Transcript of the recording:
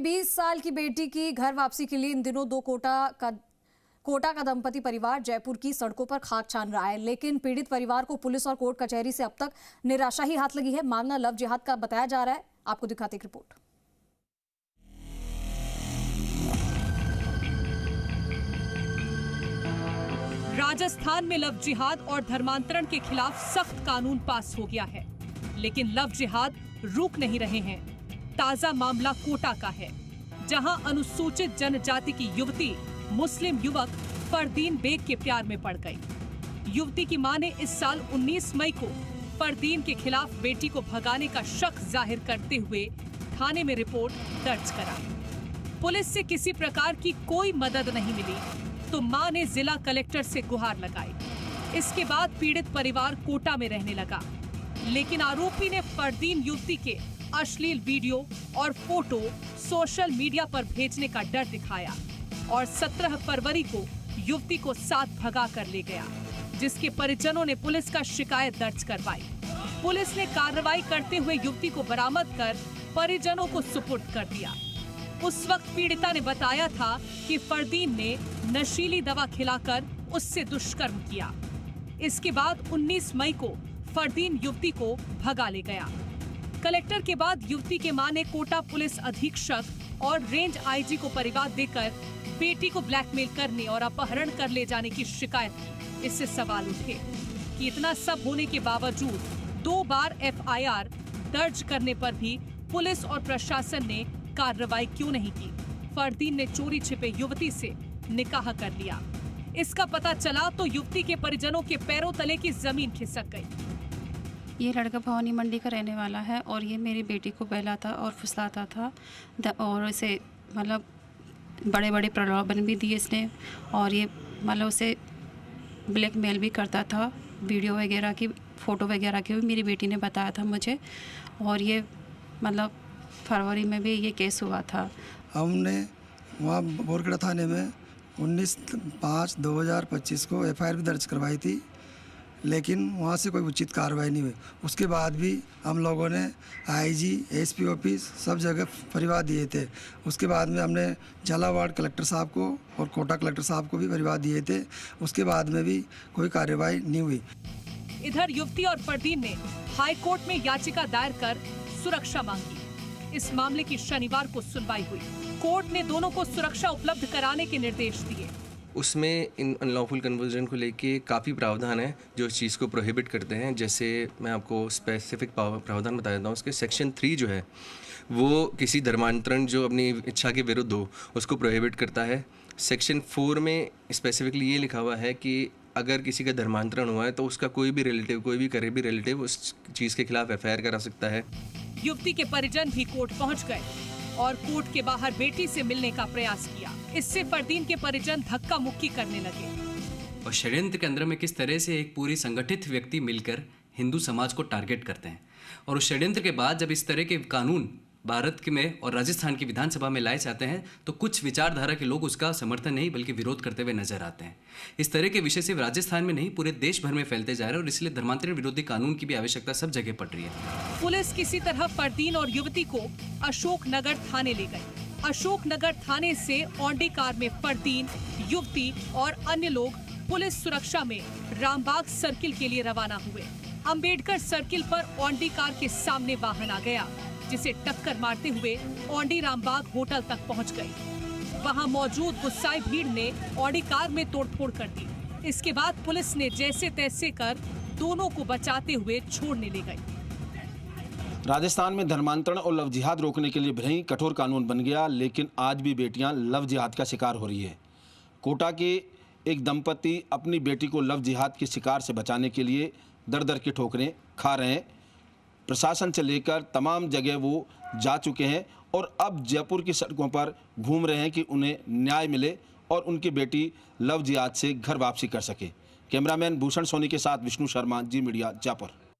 20 साल की बेटी की घर वापसी के लिए इन दिनों कोटा का दंपति परिवार जयपुर की सड़कों पर खाक छान रहा है, लेकिन पीड़ित परिवार को पुलिस और कोर्ट कचहरी से अब तक निराशा ही हाथ लगी है। मामला लव जिहाद का बताया जा रहा है। आपको दिखाते एक रिपोर्ट। राजस्थान में लव जिहाद और धर्मांतरण के खिलाफ सख्त कानून पास हो गया है, लेकिन लव जिहाद रुक नहीं रहे हैं। ताजा मामला कोटा का है, जहां अनुसूचित जनजाति की युवती मुस्लिम युवक फरदीन बेग के प्यार में पड़ गई। युवती की मां ने इस साल 19 मई को फरदीन के खिलाफ बेटी को भगाने का शक जाहिर करते हुए थाने में रिपोर्ट दर्ज कराई। पुलिस से किसी प्रकार की कोई मदद नहीं मिली तो मां ने जिला कलेक्टर से गुहार लगाई। इसके बाद पीड़ित परिवार कोटा में रहने लगा, लेकिन आरोपी ने फरदीन युवती के अश्लील वीडियो और फोटो सोशल मीडिया पर भेजने का डर दिखाया और 17 फरवरी को युवती को साथ भगा कर ले गया, जिसके परिजनों ने पुलिस का शिकायत दर्ज करवाई। पुलिस ने कार्रवाई करते हुए युवती को बरामद कर परिजनों को सुपुर्द कर दिया। उस वक्त पीड़िता ने बताया था कि फरदीन ने नशीली दवा खिलाकर उससे दुष्कर्म किया। इसके बाद 19 मई को फरदीन युवती को भगा ले गया। कलेक्टर के बाद युवती के मां ने कोटा पुलिस अधीक्षक और रेंज आईजी को परिवाद देकर बेटी को ब्लैकमेल करने और अपहरण कर ले जाने की शिकायत की। इससे सवाल उठे कि इतना सब होने के बावजूद 2 बार एफआईआर दर्ज करने पर भी पुलिस और प्रशासन ने कार्रवाई क्यों नहीं की। फरदीन ने चोरी छिपे युवती से निकाह कर लिया। इसका पता चला तो युवती के परिजनों के पैरों तले की जमीन खिसक गई। ये लड़का भवानी मंडी का रहने वाला है और ये मेरी बेटी को बहलाता और फुसलाता था और इसे मतलब बड़े बड़े प्रलोभन भी दिए इसने और ये मतलब उसे ब्लैकमेल भी करता था। वीडियो वगैरह की, फ़ोटो वगैरह की भी मेरी बेटी ने बताया था मुझे। और ये मतलब फरवरी में भी ये केस हुआ था। हमने वहाँ बोरखेड़ा थाने में 19/5/2025 को एफआईआर भी दर्ज करवाई थी, लेकिन वहाँ से कोई उचित कार्रवाई नहीं हुई। उसके बाद भी हम लोगों ने आईजी, एसपी ऑफिस सब जगह फरियाद दिए थे। उसके बाद में हमने झालावाड़ कलेक्टर साहब को और कोटा कलेक्टर साहब को भी फरियाद दिए थे। उसके बाद में भी कोई कार्रवाई नहीं हुई। इधर युवती और फरदीन ने हाई कोर्ट में याचिका दायर कर सुरक्षा मांगी। इस मामले की शनिवार को सुनवाई हुई। कोर्ट ने दोनों को सुरक्षा उपलब्ध कराने के निर्देश दिए। उसमें इन अनलॉफुल कन्वर्जन को लेके काफ़ी प्रावधान है जो इस चीज़ को प्रोहिबिट करते हैं। जैसे मैं आपको स्पेसिफिक प्रावधान बता देता हूँ। उसके सेक्शन 3 जो है वो किसी धर्मांतरण जो अपनी इच्छा के विरुद्ध हो उसको प्रोहिबिट करता है। सेक्शन 4 में स्पेसिफिकली ये लिखा हुआ है कि अगर किसी का धर्मांतरण हुआ है तो उसका कोई भी रिलेटिव, कोई भी करीबी रिलेटिव उस चीज़ के खिलाफ एफआईआर करा सकता है। युवती के परिजन भी कोर्ट पहुंच गए और कोर्ट के बाहर बेटी से मिलने का प्रयास किया। इससे फरदीन के परिजन धक्का मुक्की करने लगे। और षड्यंत्र के अंदर में किस तरह से एक पूरी संगठित व्यक्ति मिलकर हिंदू समाज को टारगेट करते हैं और उस षड्यंत्र के बाद जब इस तरह के कानून भारत के में और राजस्थान की विधानसभा में लाए जाते हैं तो कुछ विचारधारा के लोग उसका समर्थन नहीं बल्कि विरोध करते हुए नजर आते हैं। इस तरह के विषय सिर्फ राजस्थान में नहीं पूरे देश भर में फैलते जा रहे हैं और इसलिए धर्मांतरण विरोधी कानून की भी आवश्यकता सब जगह पड़ रही है। पुलिस किसी तरह फरदीन और युवती को अशोकनगर थाने ले गई। अशोकनगर थाने से औंडी कार में फरदीन, युवती और अन्य लोग पुलिस सुरक्षा में रामबाग सर्किल के लिए रवाना हुए। अंबेडकर सर्किल पर औंडी कार के सामने वाहन आ गया, जिसे टक्कर मारते हुए औंडी रामबाग होटल तक पहुंच गई। वहां मौजूद गुस्साई भीड़ ने औंडी कार में तोड़फोड़ कर दी। इसके बाद पुलिस ने जैसे तैसे कर दोनों को बचाते हुए छोड़ने ले गई। राजस्थान में धर्मांतरण और लव जिहाद रोकने के लिए भले ही कठोर कानून बन गया, लेकिन आज भी बेटियां लव जिहाद का शिकार हो रही है। कोटा के एक दंपति अपनी बेटी को लव जिहाद के शिकार से बचाने के लिए दर दर की ठोकरें खा रहे हैं। प्रशासन से लेकर तमाम जगह वो जा चुके हैं और अब जयपुर की सड़कों पर घूम रहे हैं कि उन्हें न्याय मिले और उनकी बेटी लव जिहाद से घर वापसी कर सके। कैमरामैन भूषण सोनी के साथ विष्णु शर्मा, जी मीडिया, जयपुर।